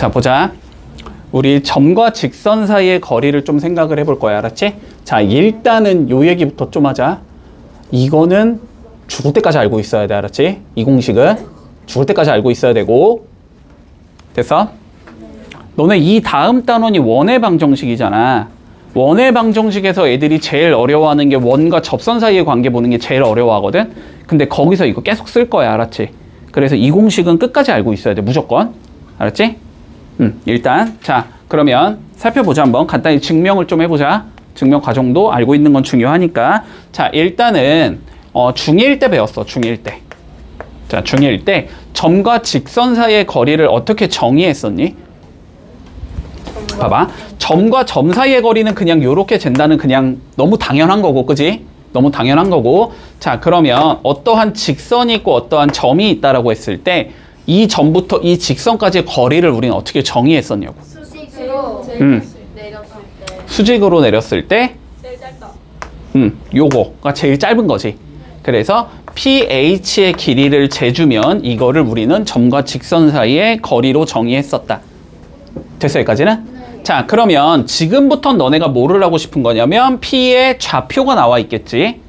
자, 보자. 우리 점과 직선 사이의 거리를 좀 생각을 해볼 거야. 알았지? 자, 일단은 요 얘기부터 좀 하자. 이거는 죽을 때까지 알고 있어야 돼. 알았지? 이 공식은 죽을 때까지 알고 있어야 되고. 됐어? 너네 이 다음 단원이 원의 방정식이잖아. 원의 방정식에서 애들이 제일 어려워하는 게 원과 접선 사이의 관계 보는 게 제일 어려워하거든? 근데 거기서 이거 계속 쓸 거야. 알았지? 그래서 이 공식은 끝까지 알고 있어야 돼. 무조건. 알았지? 일단 자, 그러면 살펴보자. 한번 간단히 증명을 좀 해보자. 증명 과정도 알고 있는 건 중요하니까. 자, 일단은 중1 때 배웠어. 중1 때. 자, 중1 때 점과 직선 사이의 거리를 어떻게 정의했었니? 봐봐. 점과 점 사이의 거리는 그냥 요렇게 잰다는 그냥 너무 당연한 거고, 그지? 너무 당연한 거고. 자, 그러면 어떠한 직선이 있고 어떠한 점이 있다라고 했을 때 이 점부터 이 직선까지의 거리를 우리는 어떻게 정의했었냐고. 수직으로 내렸을 때. 수직으로 내렸을 때 제일 짧다. 요거가 제일 짧은 거지. 그래서 PH의 길이를 재주면 이거를 우리는 점과 직선 사이의 거리로 정의했었다. 됐어, 여기까지는? 네. 자, 그러면 지금부터 너네가 뭐를 하고 싶은 거냐면 P의 좌표가 나와 있겠지.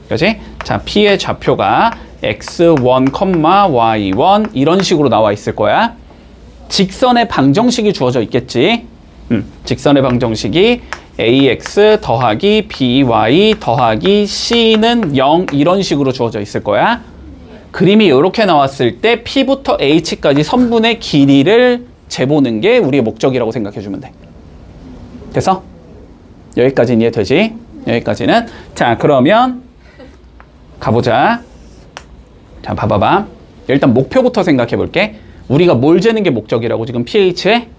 그지? 자, P의 좌표가 x1, y1 이런 식으로 나와 있을 거야. 직선의 방정식이 주어져 있겠지. 직선의 방정식이 ax 더하기 by 더하기 c는 0 이런 식으로 주어져 있을 거야. 그림이 이렇게 나왔을 때 P부터 H까지 선분의 길이를 재보는 게 우리의 목적이라고 생각해 주면 돼. 됐어? 여기까지는 이해되지? 여기까지는. 자, 그러면 가보자. 자, 봐봐봐. 일단 목표부터 생각해 볼게. 우리가 뭘 재는 게 목적이라고? 지금 pH의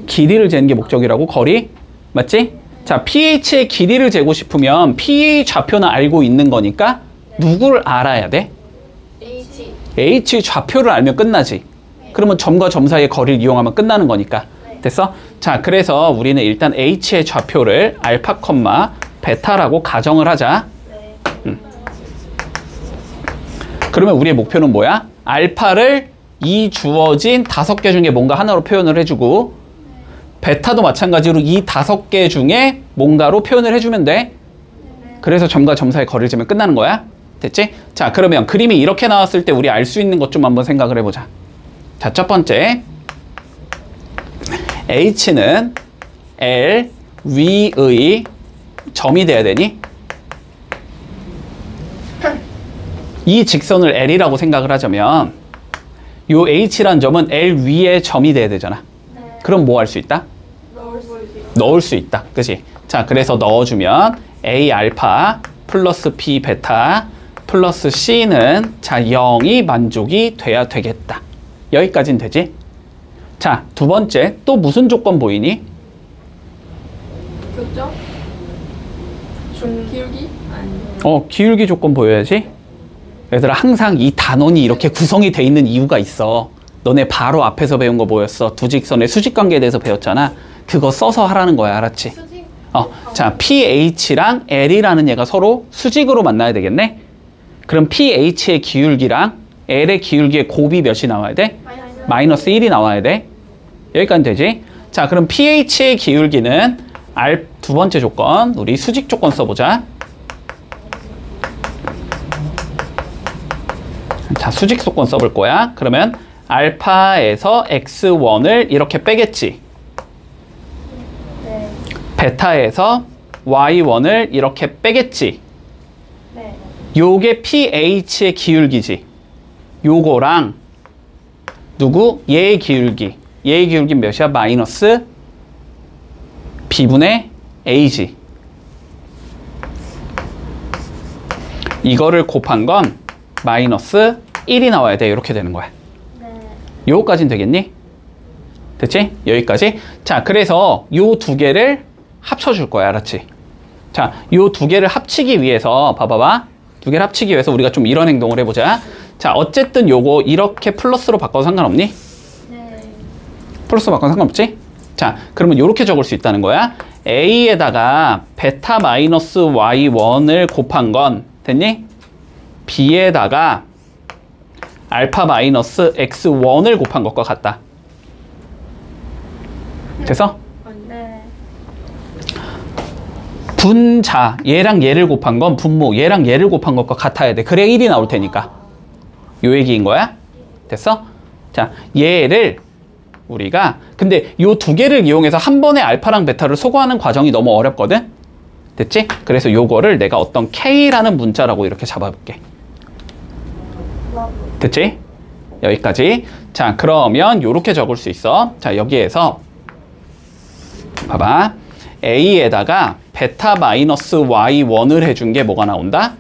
길이를 재는 게 목적이라고? 거리? 맞지? 자, pH의 길이를 재고 싶으면 P의 좌표는 알고 있는 거니까 누구를 알아야 돼? H의 좌표를 알면 끝나지. 그러면 점과 점 사이의 거리를 이용하면 끝나는 거니까. 됐어? 자, 그래서 우리는 일단 H의 좌표를 알파, 베타라고 가정을 하자. 그러면 우리의 목표는 뭐야? 알파를 이 주어진 5개 중에 뭔가 하나로 표현을 해주고 베타도 마찬가지로 이 5개 중에 뭔가로 표현을 해주면 돼. 그래서 점과 점 사이의 거리를 재면 끝나는 거야. 됐지? 자, 그러면 그림이 이렇게 나왔을 때 우리 알 수 있는 것 좀 한번 생각을 해보자. 자, 첫 번째 H는 L 위의 점이 돼야 되니? 이 직선을 L이라고 생각을 하자면 요 H란 점은 L 위에 점이 돼야 되잖아. 네. 그럼 뭐 할 수 있다? 넣을 수 있다. 그치? 자, 그래서 넣어주면 A 알파 플러스 B 베타 플러스 C는 자 0이 만족이 돼야 되겠다. 여기까지는 되지? 자, 두 번째 또 무슨 조건 보이니? 교점? 기울기? 아니요. 기울기 조건 보여야지. 얘들아, 항상 이 단원이 이렇게 구성이 돼 있는 이유가 있어. 너네 바로 앞에서 배운 거 뭐였어? 두 직선의 수직 관계에 대해서 배웠잖아. 그거 써서 하라는 거야. 알았지? 수직? 자, PH랑 L이라는 얘가 서로 수직으로 만나야 되겠네? 그럼 PH의 기울기랑 L의 기울기의 곱이 몇이 나와야 돼? 마이너스 1이 나와야 돼. 여기까지 되지? 자, 그럼 PH의 기울기는 두 번째 조건, 우리 수직 조건 써보자. 자, 수직 조건 써볼 거야. 그러면 알파에서 x1을 이렇게 빼겠지. 네. 베타에서 y1을 이렇게 빼겠지. 네. 요게 pH의 기울기지. 요거랑 누구? 얘의 기울기. 얘의 기울기는 몇이야? 마이너스 b분의 a지. 이거를 곱한 건 마이너스 1이 나와야 돼. 이렇게 되는 거야. 네. 요거까지는 되겠니? 됐지? 여기까지. 자, 그래서 요 두 개를 합쳐줄 거야. 알았지? 자, 요 두 개를 합치기 위해서 봐봐봐. 두 개를 합치기 위해서 우리가 좀 이런 행동을 해보자. 자, 어쨌든 요거 이렇게 플러스로 바꿔도 상관없니? 네. 플러스로 바꿔도 상관없지? 자, 그러면 요렇게 적을 수 있다는 거야. A에다가 베타 마이너스 Y1을 곱한 건 됐니? B에다가 알파 마이너스 X1을 곱한 것과 같다. 됐어? 네. 분자, 얘랑 얘를 곱한 건 분모, 얘랑 얘를 곱한 것과 같아야 돼. 그래야 1이 나올 테니까. 요 얘기인 거야? 됐어? 자, 얘를 우리가 근데 요 두 개를 이용해서 한 번에 알파랑 베타를 소거하는 과정이 너무 어렵거든? 됐지? 그래서 요거를 내가 어떤 K라는 문자라고 이렇게 잡아볼게. 됐지? 여기까지. 자, 그러면 요렇게 적을 수 있어. 자, 여기에서 봐봐. A에다가 베타 마이너스 Y1을 해준 게 뭐가 나온다?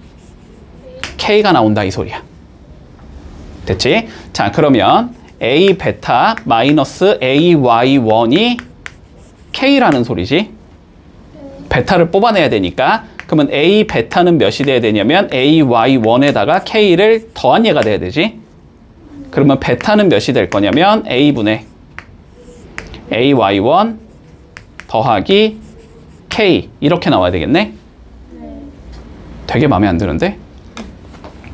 K가 나온다 이 소리야. 됐지? 자, 그러면 A 베타 마이너스 AY1이 K라는 소리지. 베타를 뽑아내야 되니까 그러면 A 베타는 몇이 돼야 되냐면 AY1에다가 K를 더한 얘가 돼야 되지. 그러면 베타는 몇이 될 거냐면 A분의 AY1 더하기 K 이렇게 나와야 되겠네. 되게 마음에 안 드는데?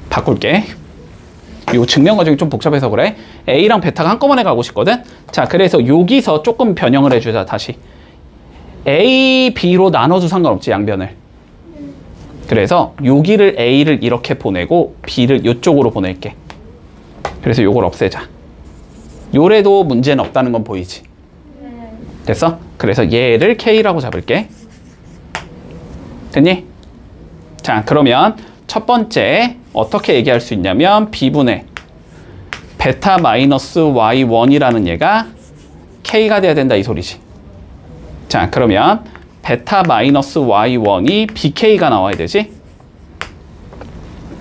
바꿀게. 이 증명 과정이 좀 복잡해서 그래. A랑 베타가 한꺼번에 가고 싶거든. 자, 그래서 여기서 조금 변형을 해주자. 다시 A, B로 나눠도 상관없지, 양변을. 그래서 여기를 A를 이렇게 보내고 B를 이쪽으로 보낼게. 그래서 요걸 없애자. 요래도 문제는 없다는 건 보이지. 됐어? 그래서 얘를 K라고 잡을게. 됐니? 자, 그러면 첫 번째 어떻게 얘기할 수 있냐면 B분의 베타 마이너스 Y1이라는 얘가 K가 돼야 된다 이 소리지. 자, 그러면 베타 마이너스 Y1이 BK가 나와야 되지.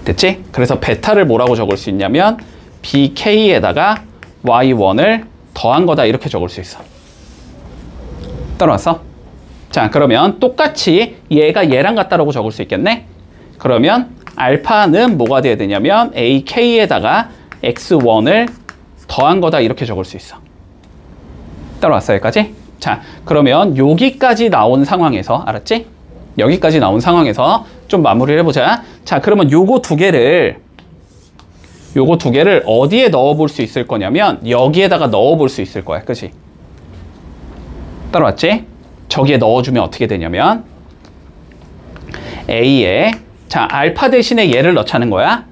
됐지? 그래서 베타를 뭐라고 적을 수 있냐면 BK에다가 Y1을 더한 거다 이렇게 적을 수 있어. 따라왔어? 자, 그러면 똑같이 얘가 얘랑 같다라고 적을 수 있겠네? 그러면 알파는 뭐가 돼야 되냐면 AK에다가 X1을 더한 거다 이렇게 적을 수 있어. 따라왔어 여기까지? 자, 그러면 여기까지 나온 상황에서 알았지? 여기까지 나온 상황에서 좀 마무리를 해보자. 자, 그러면 요거 두 개를 어디에 넣어볼 수 있을 거냐면 여기에다가 넣어볼 수 있을 거야. 그치? 따라왔지? 저기에 넣어주면 어떻게 되냐면 A에 자, 알파 대신에 얘를 넣자는 거야.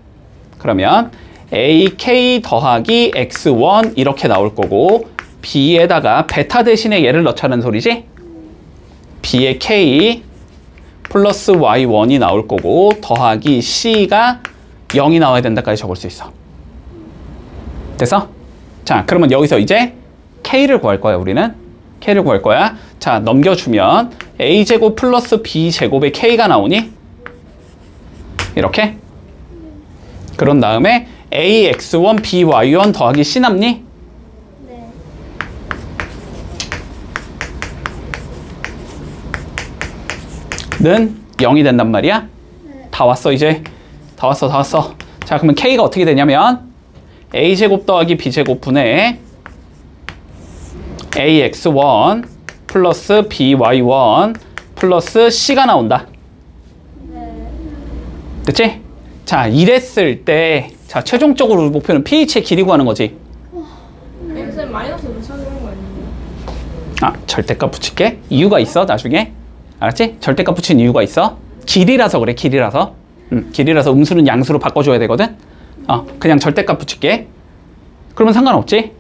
그러면 AK 더하기 X1 이렇게 나올 거고 B에다가 베타 대신에 얘를 넣자는 소리지. B의 K 플러스 Y1이 나올 거고 더하기 C가 0이 나와야 된다까지 적을 수 있어. 됐어? 자, 그러면 여기서 이제 K를 구할 거야 우리는. K를 구할 거야. 자, 넘겨주면 A제곱 플러스 B제곱의 K가 나오니? 이렇게? 그런 다음에 AX1 BY1 더하기 C 남니? 네. 는 0이 된단 말이야? 네. 다 왔어 이제. 다 왔어. 자, 그러면 K가 어떻게 되냐면 A제곱 더하기 B제곱 분의 AX1 플러스 BY1 플러스 C가 나온다. 네. 됐지? 자, 이랬을 때 자, 최종적으로 목표는 pH의 길이 구하는 거지. 쌤 마이너스로 찾는 거 아니에요? 아, 절대값 붙일게. 이유가 있어 나중에. 알았지? 절대값 붙인 이유가 있어. 길이라서 그래. 길이라서. 길이라서 음수는 양수로 바꿔줘야 되거든. 그냥 절대값 붙일게. 그러면 상관없지.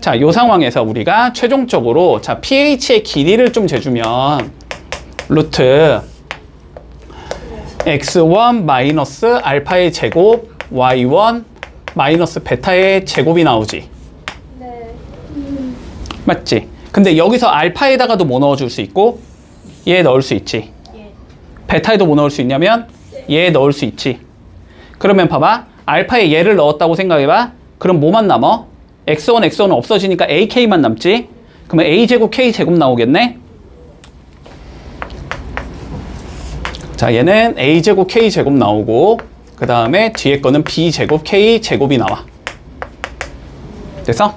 자, 요 상황에서 우리가 최종적으로 자, pH의 길이를 좀 재주면 루트 x1 마이너스 알파의 제곱 y1 마이너스 베타의 제곱이 나오지. 네. 맞지? 근데 여기서 알파에다가도 뭐 넣어줄 수 있고 얘 넣을 수 있지. 예. 베타에도 뭐 넣을 수 있냐면 얘 넣을 수 있지. 그러면 봐봐. 알파에 얘를 넣었다고 생각해봐. 그럼 뭐만 남어? x1은 없어지니까 ak만 남지. 그러면 a제곱 k제곱 나오겠네. 자, 얘는 a제곱 k제곱 나오고 그 다음에 뒤에 거는 b제곱 k제곱이 나와. 됐어?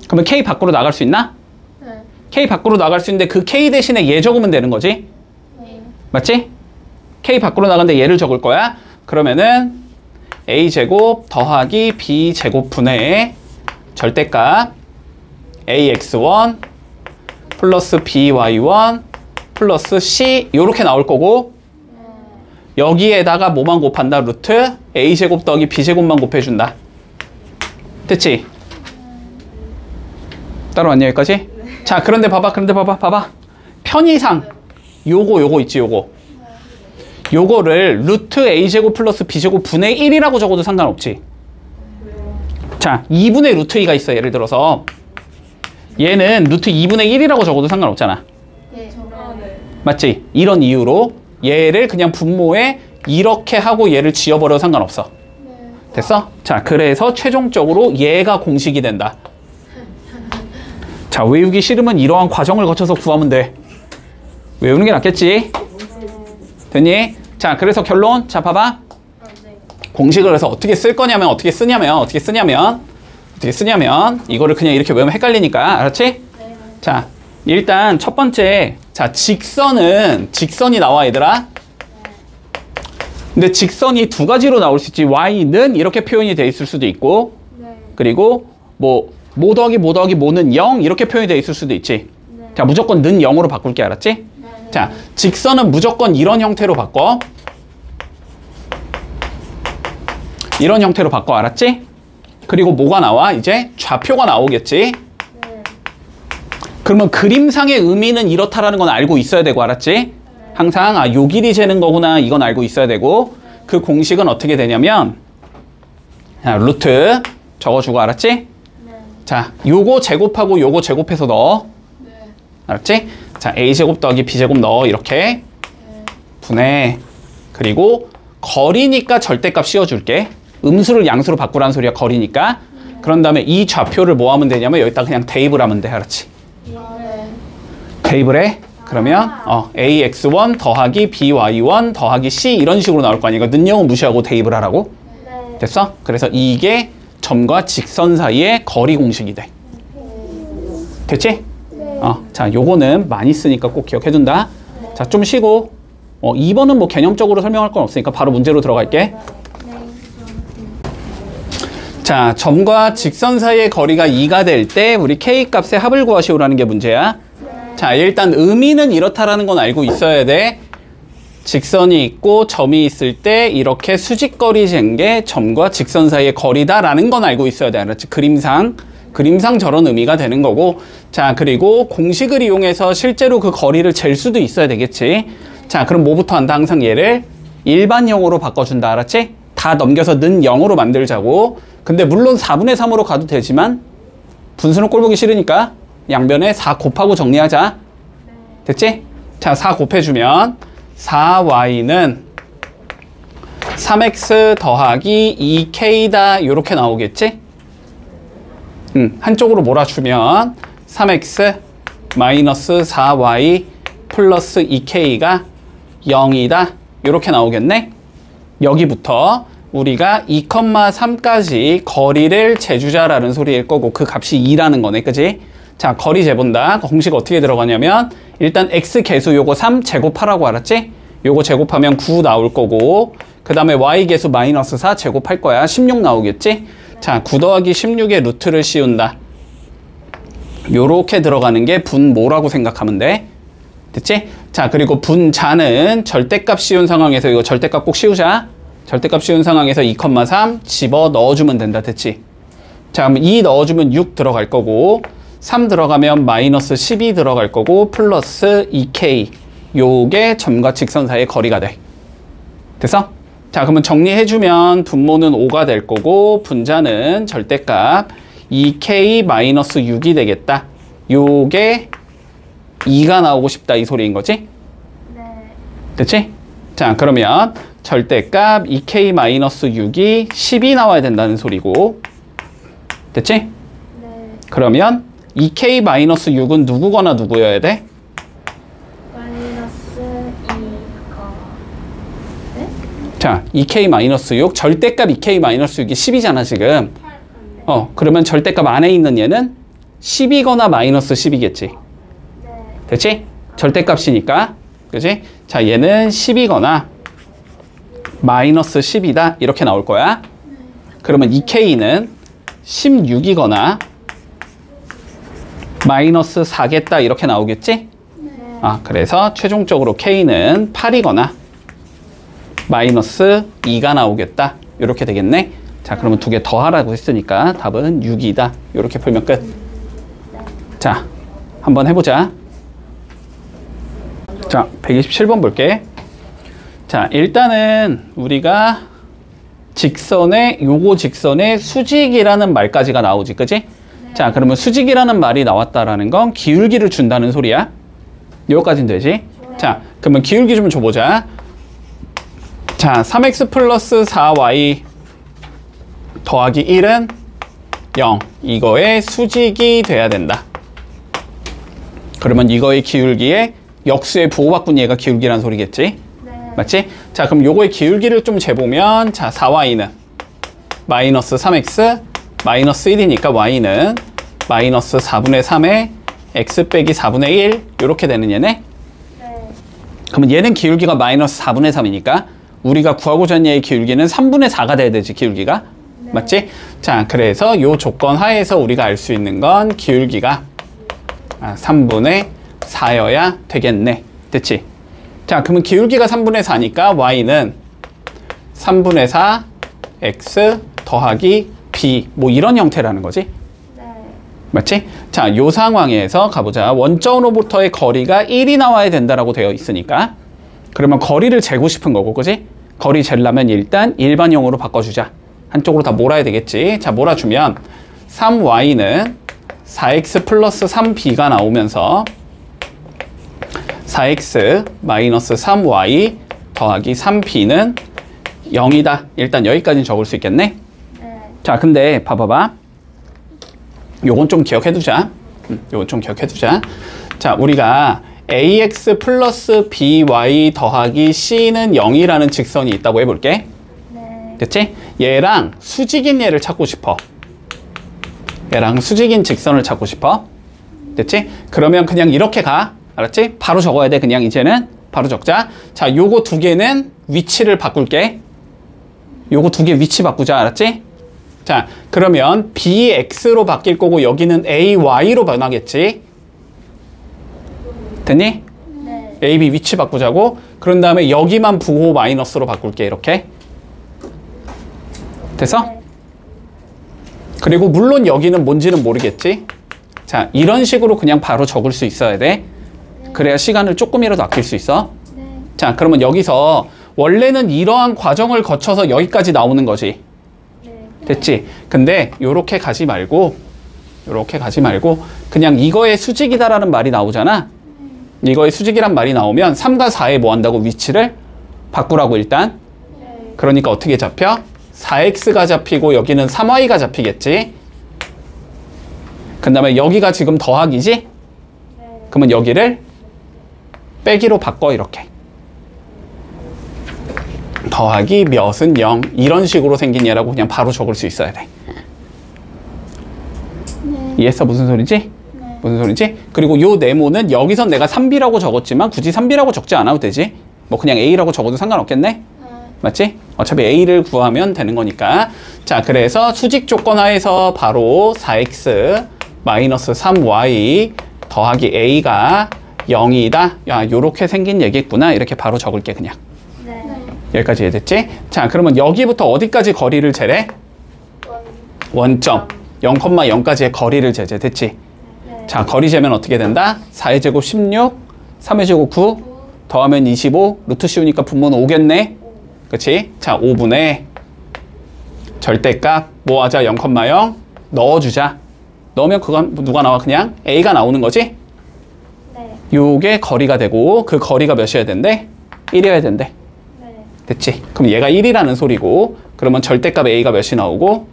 그러면 k 밖으로 나갈 수 있나? 네. k 밖으로 나갈 수 있는데 그 k 대신에 얘 적으면 되는 거지. 네. 맞지? k 밖으로 나가는데 얘를 적을 거야. 그러면은 a제곱 더하기 b제곱 분의 절대값 ax1 플러스 by1 플러스 c 요렇게 나올 거고 여기에다가 뭐만 곱한다? 루트 a제곱 더하기 b제곱만 곱해준다. 됐지? 따라왔냐 여기까지? 자 그런데 봐봐 편의상 요거 있지 요거를 루트 a제곱 플러스 b제곱 분의 1이라고 적어도 상관없지. 자 2분의 루트 2가 있어. 예를 들어서 얘는 루트 2분의 1이라고 적어도 상관없잖아. 네. 맞지? 이런 이유로 얘를 그냥 분모에 이렇게 하고 얘를 지워버려도 상관없어. 됐어? 자 그래서 최종적으로 얘가 공식이 된다. 자 외우기 싫으면 이러한 과정을 거쳐서 구하면 돼. 외우는 게 낫겠지? 됐니? 자 그래서 결론. 자 봐봐. 공식을 해서 어떻게 쓸 거냐면 어떻게 쓰냐면 이거를 그냥 이렇게 외우면 헷갈리니까. 알았지? 자 일단 첫 번째, 자 직선이 나와 얘들아. 근데 직선이 두 가지로 나올 수 있지. y는 이렇게 표현이 돼 있을 수도 있고 그리고 뭐 더하기 뭐는 0 이렇게 표현이 돼 있을 수도 있지. 자 무조건 는 0으로 바꿀게. 알았지? 자 직선은 무조건 이런 형태로 바꿔. 이런 형태로 바꿔. 알았지? 그리고 뭐가 나와? 이제 좌표가 나오겠지? 그러면 그림상의 의미는 이렇다라는 건 알고 있어야 되고. 알았지? 항상 요 길이 재는 거구나 이건 알고 있어야 되고 그 공식은 어떻게 되냐면 루트 적어주고. 알았지? 자 요거 제곱하고 요거 제곱해서 넣어. 알았지? 자 a제곱 더하기 b제곱 넣어. 이렇게 분해. 그리고 거리니까 절대값 씌워줄게. 음수를 양수로 바꾸라는 소리야. 거리니까. 그런 다음에 이 좌표를 뭐 하면 되냐면 여기다 그냥 대입을 하면 돼. 알았지? 대입을 해. 그러면 ax1 더하기 by1 더하기 c 이런 식으로 나올 거 아니야. 는 0은 무시하고 대입을 하라고. 됐어? 그래서 이게 점과 직선 사이의 거리 공식이 돼. 됐지? 자 요거는 많이 쓰니까 꼭 기억해둔다. 자 좀 쉬고 2번은 뭐 개념적으로 설명할 건 없으니까 바로 문제로 들어갈게. 자 점과 직선 사이의 거리가 2가 될 때 우리 k 값의 합을 구하시오라는 게 문제야. 자 일단 의미는 이렇다라는 건 알고 있어야 돼. 직선이 있고 점이 있을 때 이렇게 수직거리 잰 게 점과 직선 사이의 거리다라는 건 알고 있어야 돼. 알았지? 그림상 저런 의미가 되는 거고. 자 그리고 공식을 이용해서 실제로 그 거리를 잴 수도 있어야 되겠지. 자 그럼 뭐부터 한다? 항상 얘를 일반형으로 바꿔준다. 알았지? 다 넘겨서 는 0으로 만들자고. 근데 물론 4분의 3으로 가도 되지만 분수는 꼴보기 싫으니까 양변에 4 곱하고 정리하자. 됐지? 자 4 곱해주면 4y는 3x 더하기 2k다 요렇게 나오겠지? 한쪽으로 몰아주면 3x 마이너스 4y 플러스 2k가 0이다 요렇게 나오겠네? 여기부터 우리가 2,3까지 거리를 재주자라는 소리일 거고 그 값이 2라는 거네. 그지? 자 거리 재본다. 공식 어떻게 들어가냐면 일단 x 개수 요거 3 제곱하라고. 알았지? 요거 제곱하면 9 나올 거고 그 다음에 y 개수 마이너스 4 제곱할 거야. 16 나오겠지? 자 9 더하기 16의 루트를 씌운다. 요렇게 들어가는 게 분모라고 생각하면 돼. 됐지? 자 그리고 분자는 절대값 씌운 상황에서 이거 절대값 꼭 씌우자. 절대값 씌운 상황에서 2,3 집어 넣어주면 된다. 됐지? 자 그럼 2 넣어주면 6 들어갈 거고 3 들어가면 마이너스 12 들어갈 거고 플러스 2k 요게 점과 직선 사이의 거리가 돼. 됐어? 자 그러면 정리해주면 분모는 5가 될 거고 분자는 절대값 2k 마이너스 6이 되겠다. 요게 2가 나오고 싶다 이 소리인 거지? 됐지? 자 그러면 절대값 2k 마이너스 6이 10이 나와야 된다는 소리고. 됐지? 그러면 2k 마이너스 6은 누구거나 누구여야 돼? 마이너스 2가 자 2k 마이너스 6 절대값 2k 마이너스 6이 10이잖아 지금. 그러면 절대값 안에 있는 얘는 10이거나 마이너스 10이겠지. 됐지? 절대값이니까. 그지? 자 얘는 10이거나 마이너스 10이다 이렇게 나올 거야. 그러면 2k는 16이거나 마이너스 4겠다 이렇게 나오겠지? 아, 그래서 최종적으로 K는 8이거나 마이너스 2가 나오겠다 이렇게 되겠네. 자, 그러면 두 개 더 하라고 했으니까 답은 6이다 이렇게 풀면 끝. 자, 한번 해보자. 자, 127번 볼게. 자, 일단은 우리가 요거 직선에 수직이라는 말까지가 나오지, 그지? 자, 그러면 수직이라는 말이 나왔다라는 건 기울기를 준다는 소리야. 여기까지는 되지? 자, 그러면 기울기 좀 줘보자. 자, 3x 플러스 4y 더하기 1은 0. 이거의 수직이 돼야 된다. 그러면 이거의 기울기에 역수의 부호바꾼 얘가 기울기란 소리겠지? 맞지? 자, 그럼 요거의 기울기를 좀 재보면, 자, 4y는 마이너스 3x 마이너스 1이니까 y는 마이너스 4분의 3에 x 빼기 4분의 1 이렇게 되는 얘네? 그러면 얘는 기울기가 마이너스 4분의 3이니까 우리가 구하고자 하는 얘의 기울기는 3분의 4가 돼야 되지, 기울기가. 맞지? 자, 그래서 요 조건 하에서 우리가 알 수 있는 건 기울기가 3분의 4여야 되겠네. 됐지? 자, 그러면 기울기가 3분의 4니까 y는 3분의 4 x 더하기 b 뭐 이런 형태라는 거지? 맞지? 자, 요 상황에서 가보자. 원점으로부터의 거리가 1이 나와야 된다라고 되어 있으니까 그러면 거리를 재고 싶은 거고, 그지? 거리 재려면 일단 일반형으로 바꿔주자. 한쪽으로 다 몰아야 되겠지. 자, 몰아주면 3y는 4x 플러스 3b가 나오면서 4x 마이너스 3y 더하기 3b는 0이다. 일단 여기까지는 적을 수 있겠네. 자, 근데 봐봐봐. 요건 좀 기억해두자. 요건 좀 기억해두자. 자, 우리가 ax 플러스 by 더하기 c는 0이라는 직선이 있다고 해볼게. 됐지? 얘랑 수직인 얘를 찾고 싶어. 얘랑 수직인 직선을 찾고 싶어. 됐지? 그러면 그냥 이렇게 가. 알았지? 바로 적어야 돼. 그냥 이제는 바로 적자. 자, 요거 두 개는 위치를 바꿀게. 요거 두 개 위치 바꾸자. 알았지? 자, 그러면 bx로 바뀔 거고 여기는 ay로 변하겠지? 됐니? 네. a, b 위치 바꾸자고. 그런 다음에 여기만 부호 마이너스로 바꿀게. 이렇게. 됐어? 네. 그리고 물론 여기는 뭔지는 모르겠지? 자, 이런 식으로 그냥 바로 적을 수 있어야 돼. 그래야 시간을 조금이라도 아낄 수 있어. 자, 그러면 여기서 원래는 이러한 과정을 거쳐서 여기까지 나오는 거지. 됐지? 근데 요렇게 가지 말고 그냥 이거의 수직이다라는 말이 나오잖아. 이거의 수직이란 말이 나오면 3과 4에 뭐 한다고? 위치를 바꾸라고 일단. 그러니까 어떻게 잡혀? 4x가 잡히고 여기는 3y가 잡히겠지? 그 다음에 여기가 지금 더하기지? 그러면 여기를 빼기로 바꿔. 이렇게 더하기 몇은 0 이런 식으로 생긴 얘라고 그냥 바로 적을 수 있어야 돼. 이해했어? 무슨 소리지? 무슨 소리지? 그리고 요 네모는 여기선 내가 3b라고 적었지만 굳이 3b라고 적지 않아도 되지. 뭐 그냥 a라고 적어도 상관없겠네? 맞지? 어차피 a를 구하면 되는 거니까. 자, 그래서 수직 조건 하에서 바로 4x 마이너스 3y 더하기 a가 0이다. 야, 요렇게 생긴 얘기겠구나. 이렇게 바로 적을게 그냥. 여기까지 이해됐지? 자, 그러면 여기부터 어디까지 거리를 재래? 원점 0,0까지의 거리를 재재. 됐지? 자, 거리 재면 어떻게 된다? 4의 제곱 16, 3의 제곱 9, 더하면 25, 루트 씌우니까 분모는 5겠네? 그치? 자, 5분의 절대값 뭐 하자? 0,0 넣어주자. 넣으면 그건 누가 나와? 그냥 a가 나오는 거지? 요게 거리가 되고 그 거리가 몇이어야 된대? 1이어야 된대. 됐지? 그럼 얘가 1이라는 소리고 그러면 절대값 a가 몇이 나오고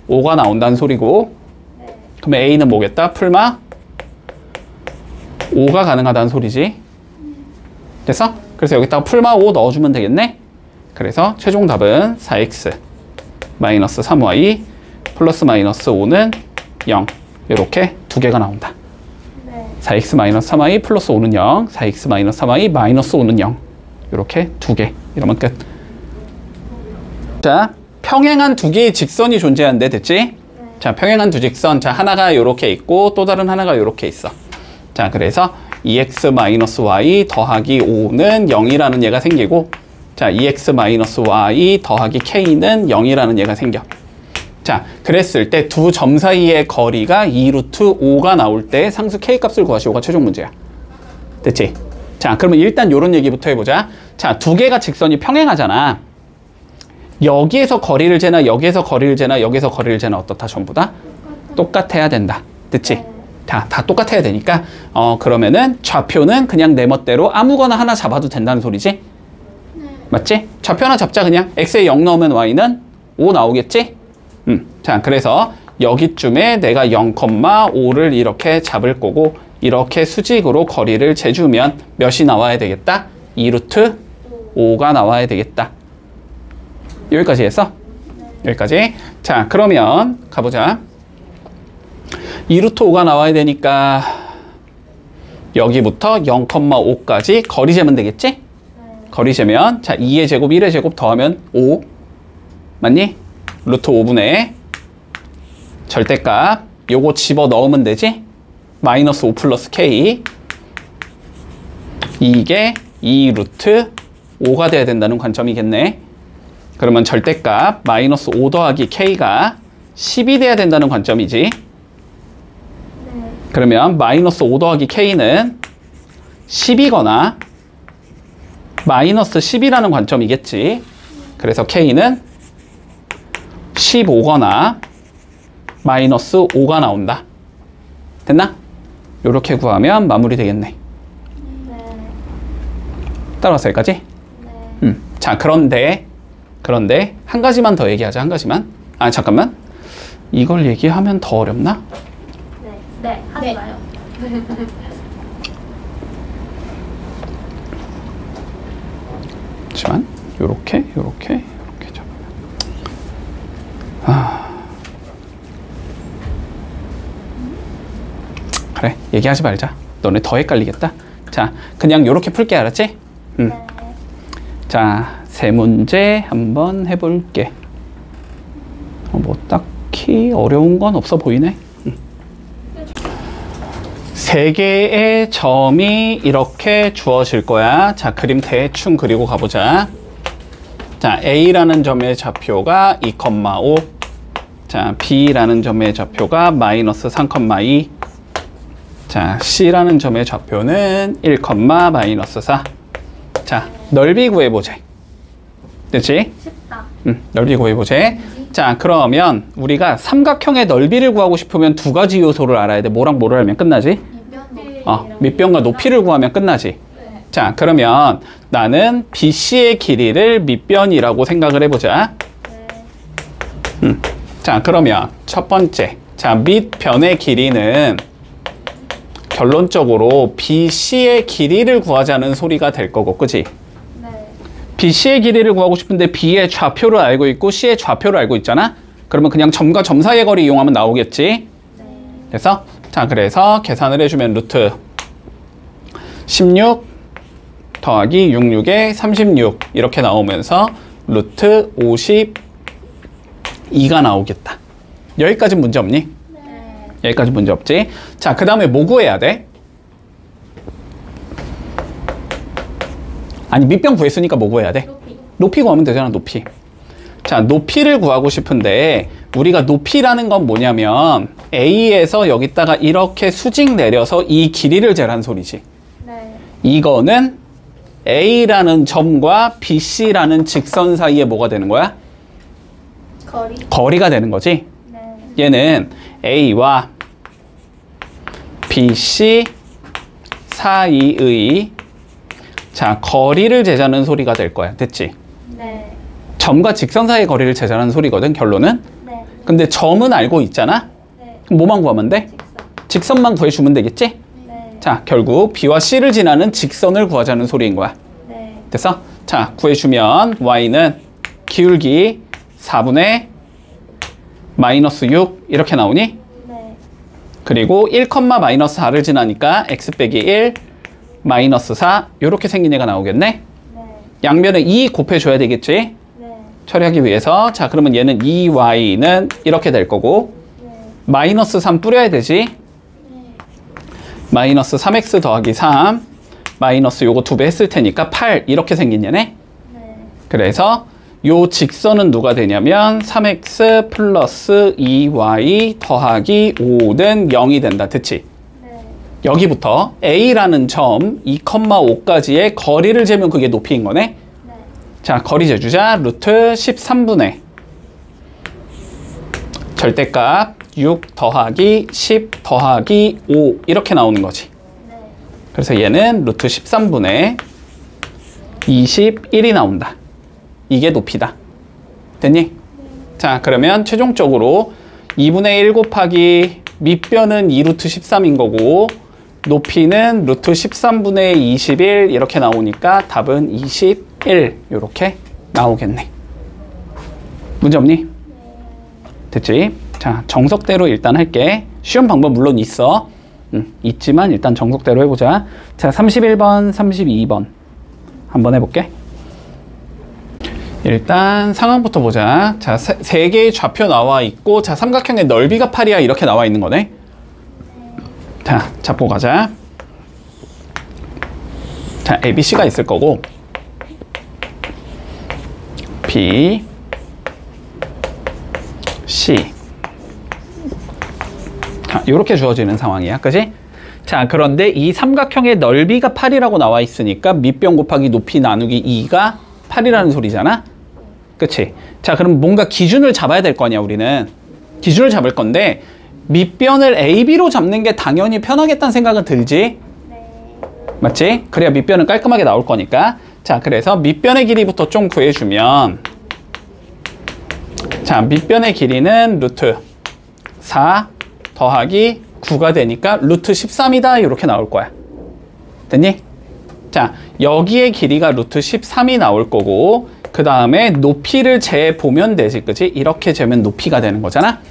5가 나온다는 소리고 그러면 a는 뭐겠다? 풀마 5가 가능하다는 소리지. 됐어? 그래서 여기다가 풀마 5 넣어주면 되겠네? 그래서 최종 답은 4x 마이너스 3y 플러스 마이너스 5는 0 이렇게 두 개가 나온다. 4x 마이너스 3y 플러스 5는 0 4x 마이너스 3y 마이너스 5는 0 이렇게 두 개. 이러면 끝. 자, 평행한 두 개의 직선이 존재하는데 됐지? 자, 평행한 두 직선. 자, 하나가 요렇게 있고 또 다른 하나가 요렇게 있어. 자, 그래서 2x-y 더하기 5는 0이라는 얘가 생기고, 자, 2x-y 더하기 k는 0이라는 얘가 생겨. 자, 그랬을 때 두 점 사이의 거리가 2루트 5가 나올 때 상수 k 값을 구하시오가 최종 문제야. 됐지? 자, 그러면 일단 요런 얘기부터 해보자. 자, 두 개가 직선이 평행하잖아. 여기에서 거리를 재나 여기에서 거리를 재나 여기에서 거리를 재나 어떻다? 전부 다 똑같아야 된다. 됐지? 다 똑같아야 되니까 그러면은 좌표는 그냥 내 멋대로 아무거나 하나 잡아도 된다는 소리지? 맞지? 좌표 하나 잡자. 그냥 x에 0 넣으면 y는 5 나오겠지? 자, 그래서 여기쯤에 내가 0,5를 이렇게 잡을 거고, 이렇게 수직으로 거리를 재주면 몇이 나와야 되겠다? 2루트 5가 나와야 되겠다. 여기까지 했어? 여기까지. 자, 그러면 가보자. 2루트 5가 나와야 되니까 여기부터 0,5까지 거리 재면 되겠지? 거리 재면, 자, 2의 제곱, 1의 제곱 더하면 5. 맞니? 루트 5분의 절대값. 요거 집어 넣으면 되지? 마이너스 5 플러스 k. 이게 2 루트 5가 돼야 된다는 관점이겠네. 그러면 절대값 마이너스 5 더하기 k가 10이 돼야 된다는 관점이지. 그러면 마이너스 5 더하기 k는 10이거나 마이너스 10이라는 관점이겠지. 그래서 k는 15거나 마이너스 5가 나온다. 됐나? 요렇게 구하면 마무리 되겠네. 따라왔어 여기까지? 자, 그런데 한 가지만 더 얘기하자. 한 가지만. 아, 잠깐만. 이걸 얘기하면 더 어렵나? 네, 하지 마요. 잠시만. 요렇게 잡으면. 그래, 얘기하지 말자. 너네 더 헷갈리겠다. 자, 그냥 요렇게 풀게. 알았지? 자, 세 문제 한번 해볼게. 뭐 딱히 어려운 건 없어 보이네. 세 개의 점이 이렇게 주어질 거야. 자, 그림 대충 그리고 가보자. 자, A라는 점의 좌표가 2,5. 자, B라는 점의 좌표가 마이너스 3,2. 자, C라는 점의 좌표는 1, 마이너스 4. 자, 넓이 구해보자. 됐지? 쉽다. 넓이 구해보자. 자, 그러면 우리가 삼각형의 넓이를 구하고 싶으면 두 가지 요소를 알아야 돼. 뭐랑 뭐를 알면 끝나지? 밑변과 높이를 구하면 끝나지. 자, 그러면 나는 BC의 길이를 밑변이라고 생각을 해보자. 자, 그러면 첫 번째. 자, 밑변의 길이는 결론적으로 BC의 길이를 구하자는 소리가 될 거고, 그치? BC의 길이를 구하고 싶은데 B의 좌표를 알고 있고 C의 좌표를 알고 있잖아? 그러면 그냥 점과 점 사이의 거리 이용하면 나오겠지? 됐어? 자, 그래서 계산을 해주면 루트 16 더하기 66에 36 이렇게 나오면서 루트 52가 나오겠다. 여기까지 문제 없니? 여기까지 문제 없지? 자, 그 다음에 뭐 구해야 돼? 아니, 밑변 구했으니까 뭐 구해야 돼? 높이 구하면 되잖아, 높이. 자, 높이를 구하고 싶은데 우리가 높이라는 건 뭐냐면 A에서 여기다가 이렇게 수직 내려서 이 길이를 재란 소리지. 이거는 A라는 점과 BC라는 직선 사이에 뭐가 되는 거야? 거리가 되는 거지. 얘는 A와 BC 사이의 자, 거리를 재자는 소리가 될 거야. 됐지? 점과 직선 사이의 거리를 재자는 소리거든, 결론은. 근데 점은 알고 있잖아? 그럼 뭐만 구하면 돼? 직선만 구해주면 되겠지? 자, 결국 B와 C를 지나는 직선을 구하자는 소리인 거야. 됐어? 자, 구해주면 y는 기울기 4분의 마이너스 6 이렇게 나오니? 그리고 1, 마이너스 4를 지나니까 x 빼기 1 마이너스 4 이렇게 생긴 얘가 나오겠네? 양변에 2 곱해줘야 되겠지? 처리하기 위해서. 자, 그러면 얘는 2y는 이렇게 될 거고 마이너스 3 뿌려야 되지. 마이너스 3x 더하기 3 마이너스 요거 2배 했을 테니까 8 이렇게 생긴 얘네. 네. 그래서 요 직선은 누가 되냐면 3x 플러스 2y 더하기 5는 0이 된다. 됐지? 네. 여기부터 A라는 점 2,5까지의 거리를 재면 그게 높이인 거네. 네. 자, 거리 재주자 루트 13분의 절대값 6 더하기 10 더하기 5 이렇게 나오는 거지. 네. 그래서 얘는 루트 13분의 21이 나온다. 이게 높이다. 됐니? 자, 그러면 최종적으로 2분의 1 곱하기 밑변은 2루트 13인 거고 높이는 루트 13분의 21 이렇게 나오니까 답은 21 이렇게 나오겠네. 문제 없니? 됐지? 자, 정석대로 일단 할게. 쉬운 방법 물론 있어. 있지만 일단 정석대로 해보자. 자, 31번, 32번 한번 해볼게. 일단 상황부터 보자. 자, 세 개의 좌표 나와 있고, 자, 삼각형의 넓이가 8이야 이렇게 나와 있는 거네. 자, 잡고 가자. 자, ABC가 있을 거고 B, C. 자, 이렇게 주어지는 상황이야. 그지? 자, 그런데 이 삼각형의 넓이가 8이라고 나와 있으니까 밑변 곱하기 높이 나누기 2가 8이라는 소리잖아. 그치? 자, 그럼 뭔가 기준을 잡아야 될 거 아니야, 우리는. 기준을 잡을 건데 밑변을 AB로 잡는 게 당연히 편하겠다는 생각은 들지? 네. 맞지? 그래야 밑변은 깔끔하게 나올 거니까. 자, 그래서 밑변의 길이부터 좀 구해주면, 자, 밑변의 길이는 루트 4 더하기 9가 되니까 루트 13이다 이렇게 나올 거야. 됐니? 자, 여기에 길이가 루트 13이 나올 거고 그 다음에 높이를 재보면 되지. 그치? 이렇게 재면 높이가 되는 거잖아.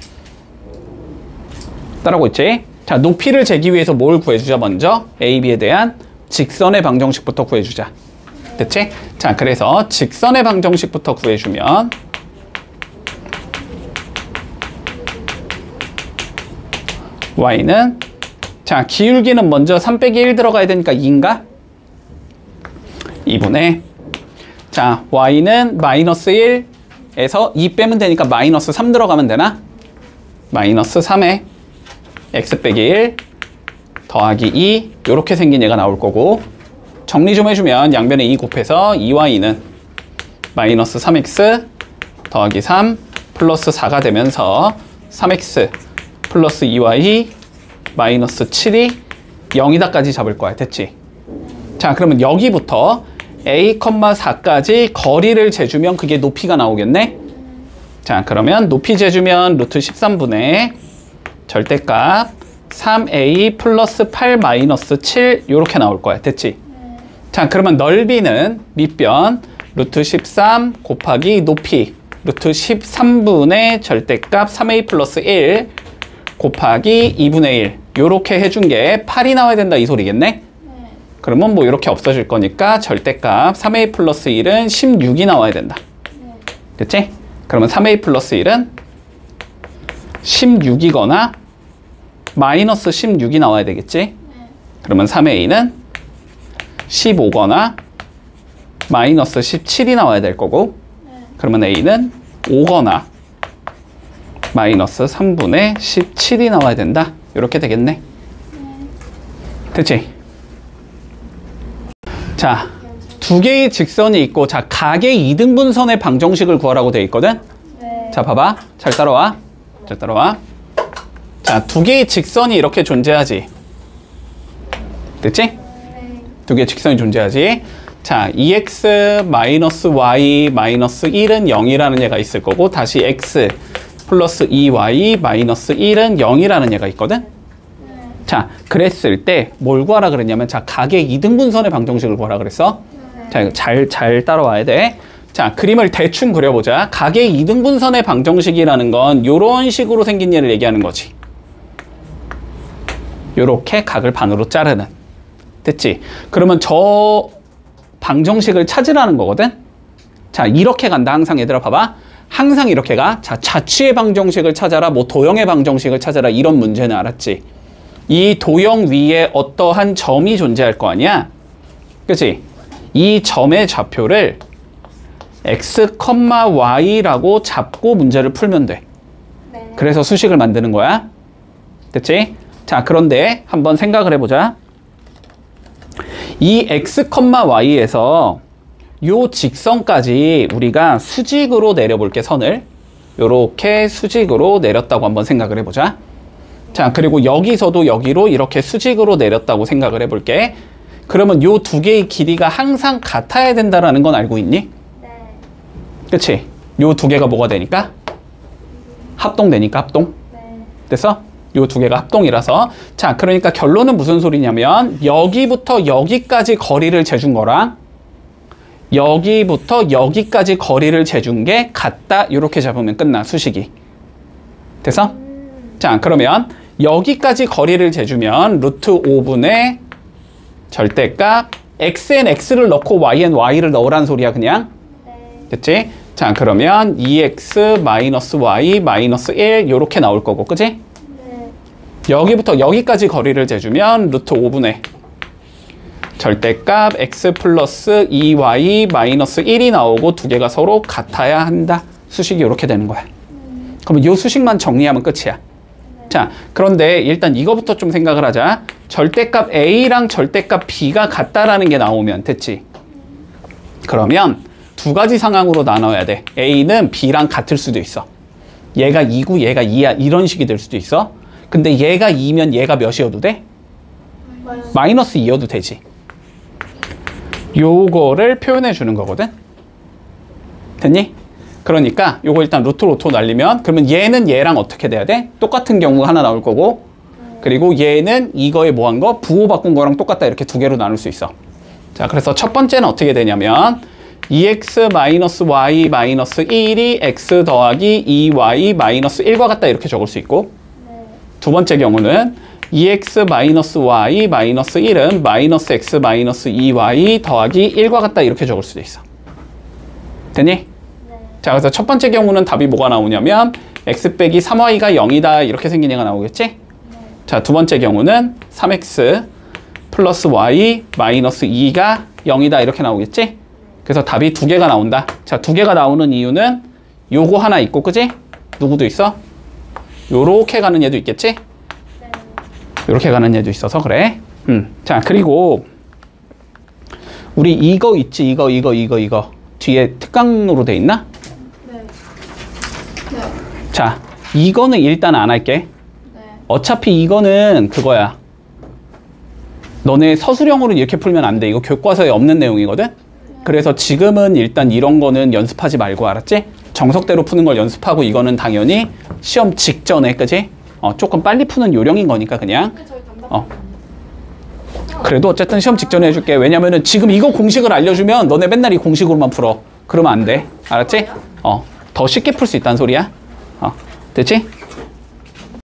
따라오고 있지? 자, 높이를 재기 위해서 뭘 구해주자? 먼저 AB에 대한 직선의 방정식부터 구해주자. 됐지? 자, 그래서 직선의 방정식부터 구해주면 y는, 자, 기울기는 먼저 3 빼기 1 들어가야 되니까 2인가? 2분의, 자, y는 마이너스 1에서 2 빼면 되니까 마이너스 3 들어가면 되나? 마이너스 3에 x 빼기 1 더하기 2 이렇게 생긴 얘가 나올 거고, 정리 좀 해주면 양변에 2 곱해서 2y는 마이너스 3x 더하기 3 플러스 4가 되면서 3x 플러스 2y 마이너스 7이 0이다까지 잡을 거야. 됐지? 자, 그러면 여기부터 a, 4까지 거리를 재주면 그게 높이가 나오겠네? 자, 그러면 높이 재주면 루트 13분의 절대값 3a 플러스 8 마이너스 7 이렇게 나올 거야. 됐지? 자, 그러면 넓이는 밑변 루트 13 곱하기 높이 루트 13분의 절대값 3a 플러스 1 곱하기 2분의 1 요렇게 해준 게 8이 나와야 된다 이 소리겠네? 네. 그러면 뭐 이렇게 없어질 거니까 절대값 3a 플러스 1은 16이 나와야 된다. 네. 됐지? 그러면 3a 플러스 1은 16이거나 마이너스 16이 나와야 되겠지? 네. 그러면 3a는 15거나 마이너스 17이 나와야 될 거고, 네. 그러면 a는 5거나 마이너스 3분의 17이 나와야 된다. 이렇게 되겠네. 됐지? 자, 두 개의 직선이 있고, 자, 각의 2등분선의 방정식을 구하라고 돼 있거든? 네. 자, 봐봐. 잘 따라와. 잘 따라와. 자, 두 개의 직선이 이렇게 존재하지. 됐지? 네. 두 개의 직선이 존재하지. 자, 2x 마이너스 y 마이너스 1은 0이라는 얘가 있을 거고, 다시 x 플러스 2y 마이너스 1은 0이라는 얘가 있거든? 자, 그랬을 때 뭘 구하라 그랬냐면, 자, 각의 2등분선의 방정식을 구하라 그랬어. 자, 이거 잘 따라와야 돼. 자, 그림을 대충 그려보자. 각의 2등분선의 방정식이라는 건 요런 식으로 생긴 얘를 얘기하는 거지. 요렇게 각을 반으로 자르는. 됐지? 그러면 저 방정식을 찾으라는 거거든? 자, 이렇게 간다. 항상 얘들아 봐봐. 항상 이렇게 가. 자, 자취의 방정식을 찾아라, 뭐 도형의 방정식을 찾아라, 이런 문제는 알았지? 이 도형 위에 어떠한 점이 존재할 거 아니야? 그치? 이 점의 좌표를 x, y라고 잡고 문제를 풀면 돼. 네. 그래서 수식을 만드는 거야. 됐지? 자, 그런데 한번 생각을 해보자. 이 x, y에서 요 직선까지 우리가 수직으로 내려볼게, 선을. 요렇게 수직으로 내렸다고 한번 생각을 해보자. 자, 그리고 여기서도 여기로 이렇게 수직으로 내렸다고 생각을 해볼게. 그러면 요 두 개의 길이가 항상 같아야 된다라는 건 알고 있니? 네. 그치? 요 두 개가 뭐가 되니까? 합동되니까, 합동. 네. 됐어? 요 두 개가 합동이라서. 자, 그러니까 결론은 무슨 소리냐면 여기부터 여기까지 거리를 재준 거랑 여기부터 여기까지 거리를 재준 게 같다. 이렇게 잡으면 끝나, 수식이. 됐어? 자, 그러면 여기까지 거리를 재주면 루트 5분의 절대값 xn x를 넣고 yn y를 넣으란 소리야, 그냥. 네. 됐지? 자, 그러면 2x 마이너스 y 마이너스 1 요렇게 나올 거고, 그지? 네. 여기부터 여기까지 거리를 재주면 루트 5분의 절대값 x 플러스 2y 마이너스 1이 나오고 두 개가 서로 같아야 한다. 수식이 이렇게 되는 거야. 그러면 이 수식만 정리하면 끝이야. 자, 그런데 일단 이거부터 좀 생각을 하자. 절대값 a랑 절대값 b가 같다라는 게 나오면 됐지? 그러면 두 가지 상황으로 나눠야 돼. a는 b랑 같을 수도 있어. 얘가 2고 얘가 2야. 이런 식이 될 수도 있어. 근데 얘가 2면 얘가 몇이어도 돼? 마이너스 2여도 되지. 요거를 표현해 주는 거거든. 됐니? 그러니까 요거 일단 루트 날리면 그러면 얘는 얘랑 어떻게 돼야 돼? 똑같은 경우가 하나 나올 거고, 그리고 얘는 이거에 뭐 한 거? 부호 바꾼 거랑 똑같다. 이렇게 두 개로 나눌 수 있어. 자, 그래서 첫 번째는 어떻게 되냐면 2x 마이너스 y 마이너스 1이 x 더하기 2y 마이너스 1과 같다. 이렇게 적을 수 있고, 두 번째 경우는 2x 마이너스 y 마이너스 1은 마이너스 x 마이너스 2y 더하기 1과 같다. 이렇게 적을 수도 있어. 됐니? 네. 자, 그래서 첫 번째 경우는 답이 뭐가 나오냐면 x 빼기 3y가 0이다. 이렇게 생긴 애가 나오겠지? 네. 자, 두 번째 경우는 3x 플러스 y 마이너스 2가 0이다. 이렇게 나오겠지? 그래서 답이 두 개가 나온다. 자, 두 개가 나오는 이유는 요거 하나 있고, 그지? 누구도 있어? 요렇게 가는 얘도 있겠지? 이렇게 가는 얘도 있어서 그래. 자, 그리고 우리 이거 있지? 이거 뒤에 특강으로 돼 있나? 네. 자, 이거는 일단 안 할게. 네. 어차피 이거는 그거야. 너네 서술형으로 이렇게 풀면 안 돼. 이거 교과서에 없는 내용이거든? 그래서 지금은 일단 이런 거는 연습하지 말고, 알았지? 정석대로 푸는 걸 연습하고, 이거는 당연히 시험 직전에, 그지? 조금 빨리 푸는 요령인 거니까 그냥. 저희 담당. 그래도 어쨌든 시험 직전에 해줄게. 왜냐면은 지금 이거 공식을 알려주면 너네 맨날 이 공식으로만 풀어. 그러면 안 돼. 알았지? 더 쉽게 풀 수 있다는 소리야. 됐지?